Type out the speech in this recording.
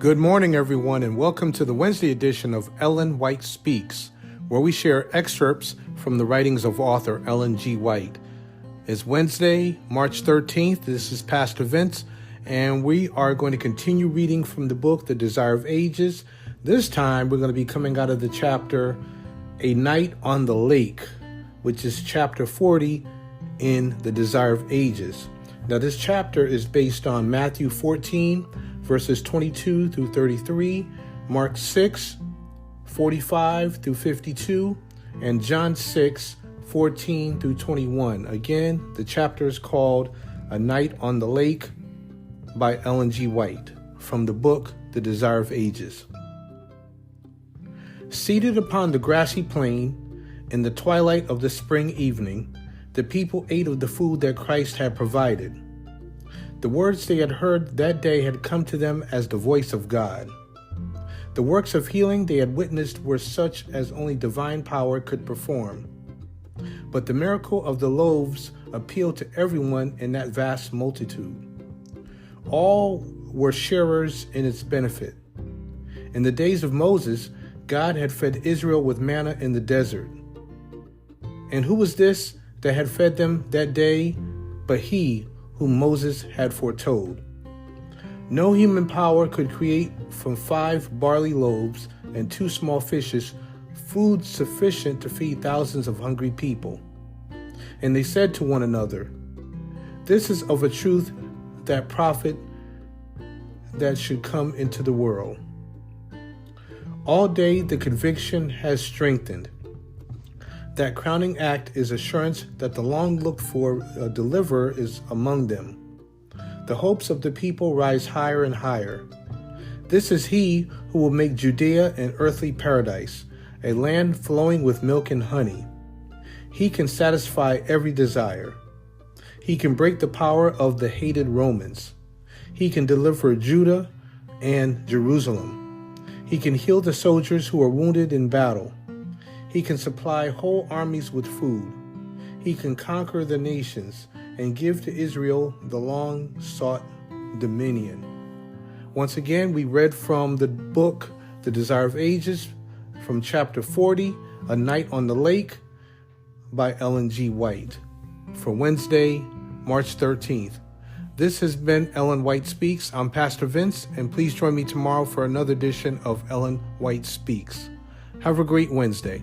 Good morning, everyone, and welcome to the Wednesday edition of Ellen White Speaks, where we share excerpts from the writings of author Ellen G. White. It's Wednesday, March 13th. This is Pastor Vince, and we are going to continue reading from the book, The Desire of Ages. This time, we're going to be coming out of the chapter, A Night on the Lake, which is chapter 40 in The Desire of Ages. Now, this chapter is based on Matthew 14, verses 22 through 33, Mark 6, 45 through 52, and John 6, 14 through 21. Again, the chapter is called A Night on the Lake by Ellen G. White, from the book The Desire of Ages. Seated upon the grassy plain, in the twilight of the spring evening, the people ate of the food that Christ had provided. The words they had heard that day had come to them as the voice of God. The works of healing they had witnessed were such as only divine power could perform. But the miracle of the loaves appealed to everyone in that vast multitude. All were sharers in its benefit. In the days of Moses, God had fed Israel with manna in the desert. And who was this that had fed them that day but he whom Moses had foretold? No human power could create from 5 barley loaves and 2 small fishes food sufficient to feed thousands of hungry people. And they said to one another, "This is of a truth that prophet that should come into the world." All day the conviction has strengthened. That crowning act is assurance that the long-looked-for deliverer is among them. The hopes of the people rise higher and higher. This is he who will make Judea an earthly paradise, a land flowing with milk and honey. He can satisfy every desire. He can break the power of the hated Romans. He can deliver Judah and Jerusalem. He can heal the soldiers who are wounded in battle. He can supply whole armies with food. He can conquer the nations and give to Israel the long-sought dominion. Once again, we read from the book, The Desire of Ages, from chapter 40, A Night on the Lake, by Ellen G. White, for Wednesday, March 13th. This has been Ellen White Speaks. I'm Pastor Vince, and please join me tomorrow for another edition of Ellen White Speaks. Have a great Wednesday.